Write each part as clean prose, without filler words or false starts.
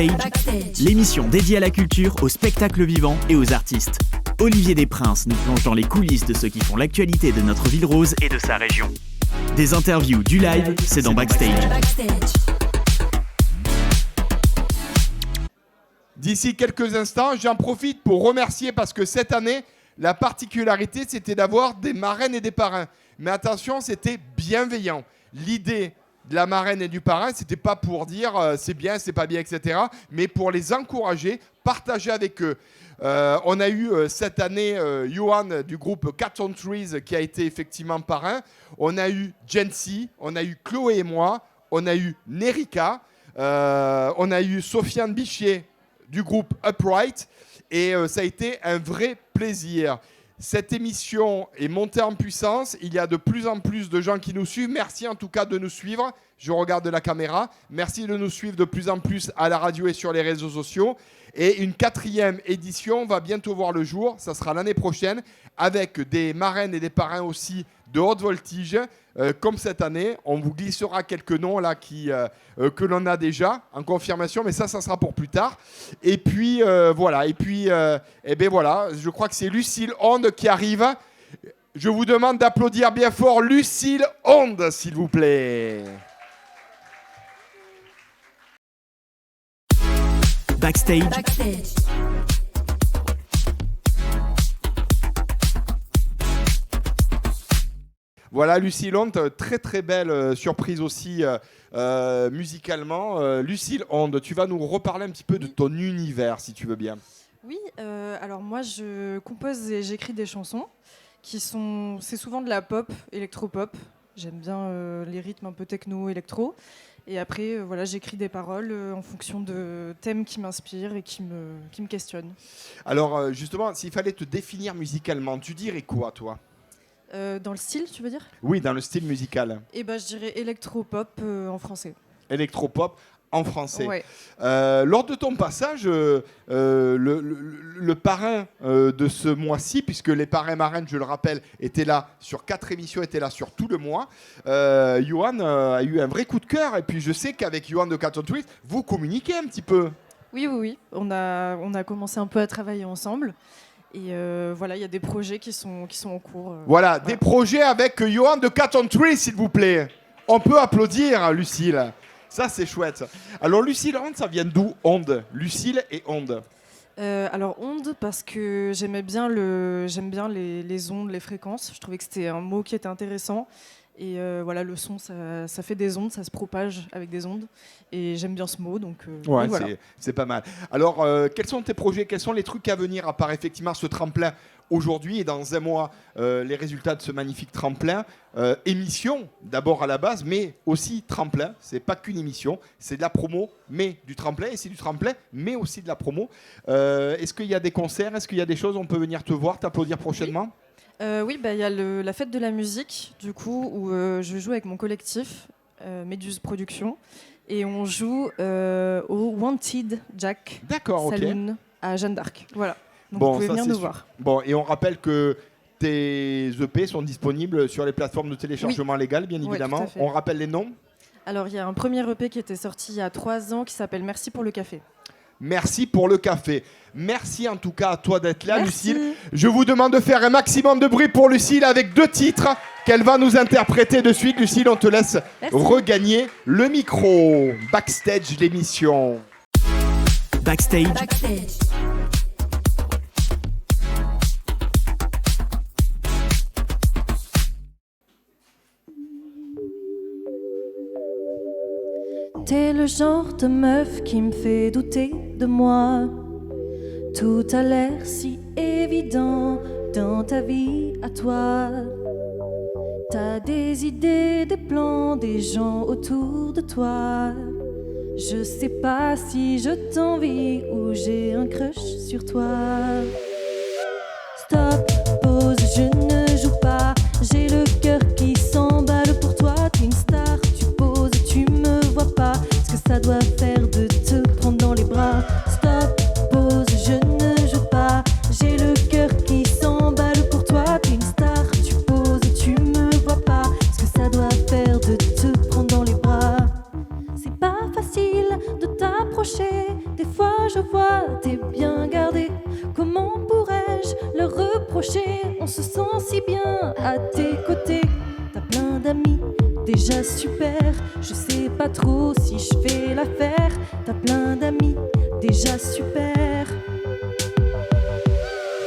Backstage, l'émission dédiée à la culture, au spectacle vivant et aux artistes. Olivier Desprinces nous plonge dans les coulisses de ceux qui font l'actualité de notre ville rose et de sa région. Des interviews, du live, c'est dans Backstage. D'ici quelques instants, j'en profite pour remercier parce que cette année, la particularité, c'était d'avoir des marraines et des parrains. Mais attention, c'était bienveillant. L'idée de la marraine et du parrain, c'était pas pour dire c'est bien, c'est pas bien, etc. Mais pour les encourager, partager avec eux. On a eu cette année Johan du groupe Cat on Trees qui a été effectivement parrain. On a eu Jency, on a eu Chloé et moi, on a eu Nerika, on a eu Sofiane Bichier du groupe Upright et ça a été un vrai plaisir. Cette émission est montée en puissance. Il y a de plus en plus de gens qui nous suivent. Merci en tout cas de nous suivre. Je regarde la caméra. Merci de nous suivre de plus en plus à la radio et sur les réseaux sociaux. Et une 4e édition va bientôt voir le jour. Ça sera l'année prochaine avec des marraines et des parrains aussi de haute voltige. Comme cette année, on vous glissera quelques noms là que l'on a déjà en confirmation, mais ça sera pour plus tard. Et puis voilà. Et puis voilà. Je crois que c'est Lucille Onde qui arrive. Je vous demande d'applaudir bien fort Lucille Onde, s'il vous plaît. Backstage. Voilà, Lucille Onde, très très belle surprise aussi musicalement. Lucille Onde, tu vas nous reparler un petit peu de ton univers, si tu veux bien. Oui, alors moi je compose et j'écris des chansons c'est souvent de la pop, électropop. J'aime bien les rythmes un peu techno, électro. Et après, voilà, j'écris des paroles en fonction de thèmes qui m'inspirent et qui me questionnent. Alors justement, s'il fallait te définir musicalement, tu dirais quoi, toi ? Dans le style, tu veux dire ? Oui, dans le style musical. Eh ben, je dirais électropop en français. Électropop en français. Ouais. Lors de ton passage, le parrain de ce mois-ci, puisque les parrains marraines, je le rappelle, étaient là sur 4 émissions, étaient là sur tout le mois, Johan a eu un vrai coup de cœur. Et puis je sais qu'avec Johan de Cat on Trees, vous communiquez un petit peu. Oui. On a commencé un peu à travailler ensemble. Et voilà, il y a des projets qui sont en cours. Voilà, des projets avec Johan de Cat on Trees, s'il vous plaît. On peut applaudir, Lucille. Ça, c'est chouette. Alors, Lucille Onde, ça vient d'où, Onde ? Lucille et Onde. Alors, onde, parce que j'aime bien les ondes, les fréquences. Je trouvais que c'était un mot qui était intéressant. Et voilà, le son, ça fait des ondes, ça se propage avec des ondes. Et j'aime bien ce mot, donc ouais, voilà. C'est pas mal. Alors, quels sont tes projets ? Quels sont les trucs à venir, à part effectivement ce tremplin aujourd'hui et dans un mois, les résultats de ce magnifique tremplin ? Émission, d'abord à la base, mais aussi tremplin. C'est pas qu'une émission, c'est de la promo, mais du tremplin. Et c'est du tremplin, mais aussi de la promo. Est-ce qu'il y a des concerts ? Est-ce qu'il y a des choses où on peut venir te voir, t'applaudir prochainement ? Oui, y a la fête de la musique, du coup, où je joue avec mon collectif, Méduse Production, et on joue au Wanted Jack Saloon à Jeanne d'Arc. Voilà, donc vous pouvez venir nous voir. Bon, et on rappelle que tes EP sont disponibles sur les plateformes de téléchargement légales, bien évidemment. Oui, on rappelle les noms ? Alors, il y a un premier EP qui était sorti il y a 3 ans qui s'appelle Merci pour le café. Merci pour le café. Merci en tout cas à toi d'être là, Merci. Lucille. Je vous demande de faire un maximum de bruit pour Lucille avec 2 titres qu'elle va nous interpréter de suite. Lucille, on te laisse regagner le micro. Backstage, l'émission. Backstage. T'es le genre de meuf qui me fait douter de moi. Tout a l'air si évident dans ta vie à toi. T'as des idées, des plans, des gens autour de toi. Je sais pas si je t'envie ou j'ai un crush sur toi. Stop, pause, je ne joue pas. J'ai le cœur qui s'emballe pour toi. T'es une star, tu poses, tu me vois pas. Ce que ça doit faire de te prendre dans les bras. Stop, pause, je ne joue pas. J'ai le cœur qui s'emballe pour toi. T'es une star, tu poses, tu me vois pas. Ce que ça doit faire de te prendre dans les bras. C'est pas facile de t'approcher si bien à tes côtés. T'as plein d'amis, déjà super. Je sais pas trop si je fais l'affaire. T'as plein d'amis, déjà super.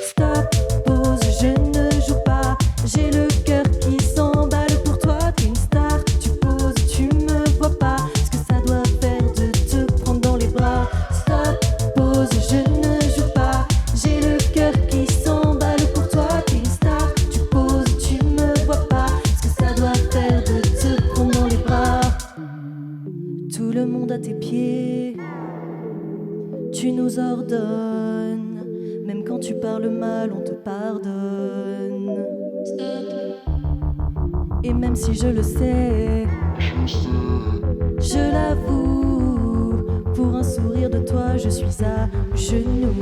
Stop, pause, je ne joue pas. J'ai le cœur qui s'emballe pour toi. T'es une star, tu poses, tu me vois pas. Ce que ça doit faire de te prendre dans les bras. Stop, pause, je ne joue pas. J'ai le cœur qui s'emballe pour toi. T'es une star, tu poses, tu me vois pas. Ce que ça doit faire de te prendre dans les bras. Tout le monde à tes pieds, tu nous ordonnes. Même quand tu parles mal, on te pardonne. Et même si je le sais, je l'avoue, pour un sourire de toi, je suis à genoux.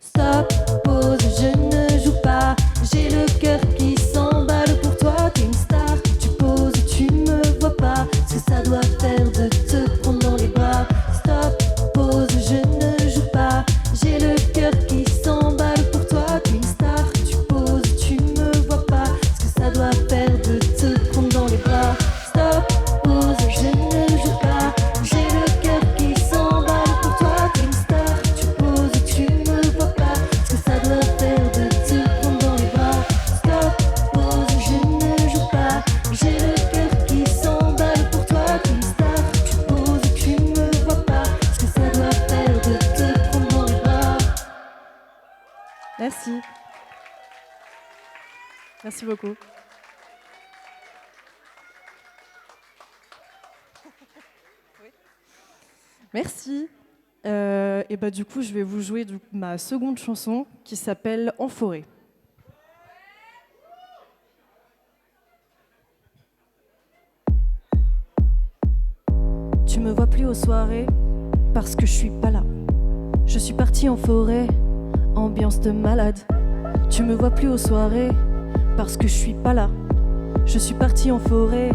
Stop, pause, je ne joue pas. J'ai le cœur qui s'emballe pour toi. T'es une star, tu poses, tu me vois pas. Ce que ça doit faire de te prendre dans les bras. Stop, pause, je ne joue pas. J'ai le cœur qui s'emballe pour toi. T'es une star, tu poses, tu me vois pas. Ce que ça doit faire de te prendre dans les bras. Stop, pause, je ne joue pas. J'ai le cœur qui s'emballe pour toi. T'es une star, tu poses, tu me vois pas. Ce que ça doit faire de te prendre dans les bras. Stop, pause, je ne joue pas. J'ai le cœur qui s'emballe pour toi. T'es une star, tu poses, tu me vois pas. Ce que ça doit faire de te prendre dans les bras. Merci. Merci beaucoup. Merci. Et bah du coup, je vais vous jouer ma seconde chanson qui s'appelle En forêt. Tu me vois plus aux soirées parce que je suis pas là. Je suis partie en forêt, ambiance de malade. Tu me vois plus aux soirées parce que je suis pas là. Je suis partie en forêt,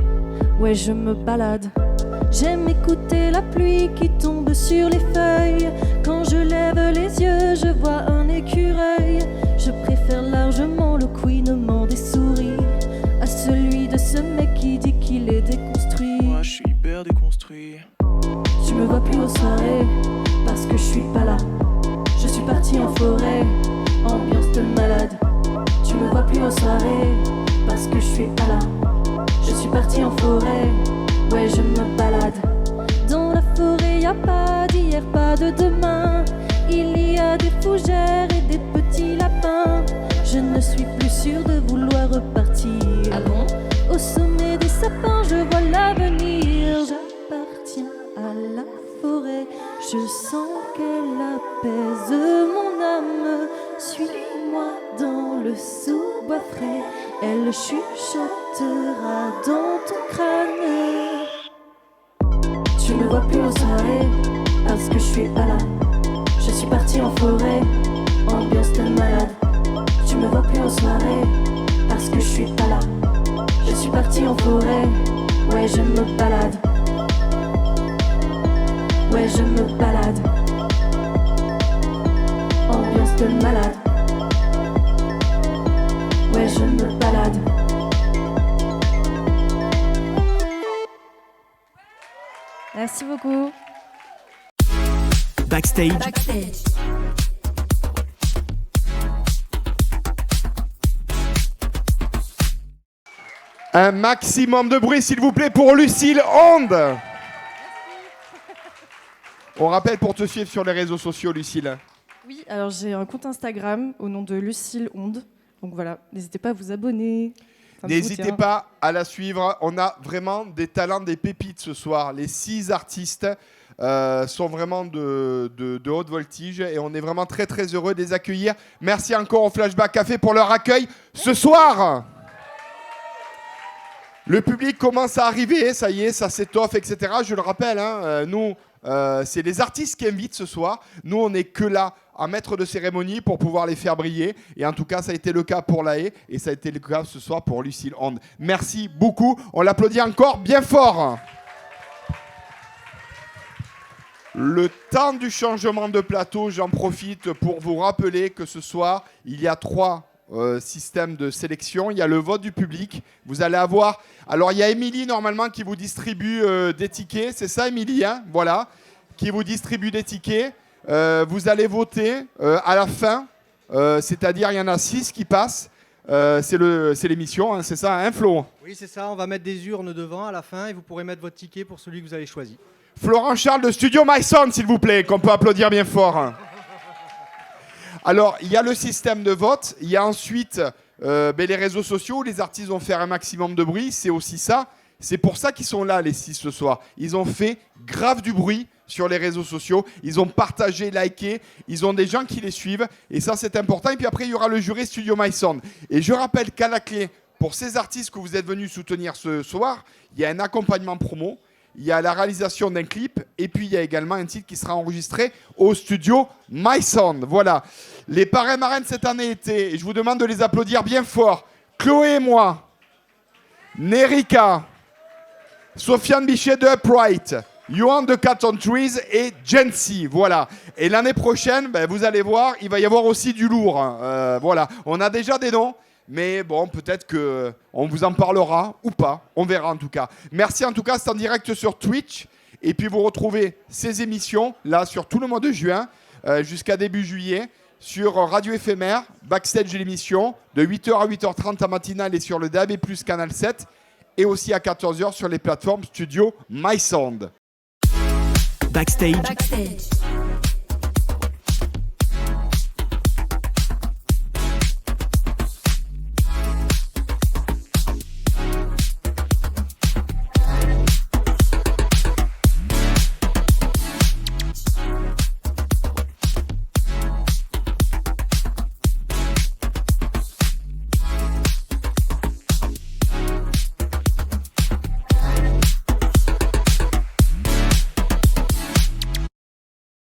ouais je me balade. J'aime écouter la pluie qui tombe sur les feuilles. Quand je lève les yeux, je vois un écureuil. Je préfère largement le couinement des souris à celui de ce mec qui dit qu'il est déconstruit. Moi je suis hyper déconstruit. Tu me vois plus aux soirées parce que je suis pas là. Je suis partie en forêt, ambiance de malade. Tu me vois plus aux soirées parce que je suis pas là. Je suis partie en forêt, ouais je me balade. Dans la forêt y a pas d'hier, pas de demain. Il y a des fougères et des petits lapins. Je ne suis plus sûre de vouloir repartir. Ah bon? Au sommet des sapins je vois l'avenir. J'appartiens à la forêt, je sens qu'elle apaise mon âme. Suis-moi dans le sous-bois frais, elle chuchotera dans ton crâne. Tu me vois plus aux soirées parce que je suis pas là. Je suis partie en forêt, ambiance de malade. Tu me vois plus aux soirées parce que je suis pas là. Je suis partie en forêt, ouais je me balade. Ouais je me balade. Ambiance de malade. Ouais je me balade. Merci beaucoup. Backstage. Un maximum de bruit, s'il vous plaît, pour Lucille Onde. On rappelle pour te suivre sur les réseaux sociaux, Lucille. Oui, alors j'ai un compte Instagram au nom de Lucille Onde. Donc voilà, n'hésitez pas à vous abonner. N'hésitez pas à la suivre. On a vraiment des talents, des pépites ce soir. Les 6 artistes sont vraiment de haute voltige et on est vraiment très très heureux de les accueillir. Merci encore au Flashback Café pour leur accueil ce soir. Le public commence à arriver, ça y est, ça s'étoffe, etc. Je le rappelle, nous, c'est les artistes qui invitent ce soir. Nous, on n'est que là à maître de cérémonie pour pouvoir les faire briller. Et en tout cas, ça a été le cas pour Laë et ça a été le cas ce soir pour Lucille Onde. Merci beaucoup. On l'applaudit encore bien fort. Le temps du changement de plateau, j'en profite pour vous rappeler que ce soir, il y a 3 système de sélection. Il y a le vote du public. Vous allez avoir... Alors, il y a Émilie, normalement, qui vous distribue des tickets. C'est ça, Émilie, hein? Voilà. Qui vous distribue des tickets. Vous allez voter à la fin. C'est-à-dire, il y en a 6 qui passent. C'est l'émission, hein, c'est ça, hein, Flo? Oui, c'est ça. On va mettre des urnes devant à la fin et vous pourrez mettre votre ticket pour celui que vous avez choisi. Florent Charles de Studio MySound, s'il vous plaît, qu'on peut applaudir bien fort. Alors, il y a le système de vote. Il y a ensuite les réseaux sociaux où les artistes vont faire un maximum de bruit. C'est aussi ça. C'est pour ça qu'ils sont là, les 6 ce soir. Ils ont fait grave du bruit sur les réseaux sociaux. Ils ont partagé, liké. Ils ont des gens qui les suivent. Et ça, c'est important. Et puis après, il y aura le jury Studio MySound. Et je rappelle qu'à la clé, pour ces artistes que vous êtes venus soutenir ce soir, il y a un accompagnement promo. Il y a la réalisation d'un clip. Et puis, il y a également un titre qui sera enregistré au studio MySound. Voilà. Les parrains marraines cette année étaient, et je vous demande de les applaudir bien fort, Chloé et moi, Nerika, Sofiane Bichet de Upright, Johan de Cat on Trees et Jency. Voilà. Et l'année prochaine, vous allez voir, il va y avoir aussi du lourd. Voilà. On a déjà des noms. Mais bon, peut-être qu'on vous en parlera ou pas. On verra en tout cas. Merci en tout cas, c'est en direct sur Twitch. Et puis vous retrouvez ces émissions là sur tout le mois de juin jusqu'à début juillet sur Radio Éphémère, backstage de l'émission, de 8h à 8h30 en matinale et sur le DAB+, Canal 7. Et aussi à 14h sur les plateformes Studio MySound. Backstage.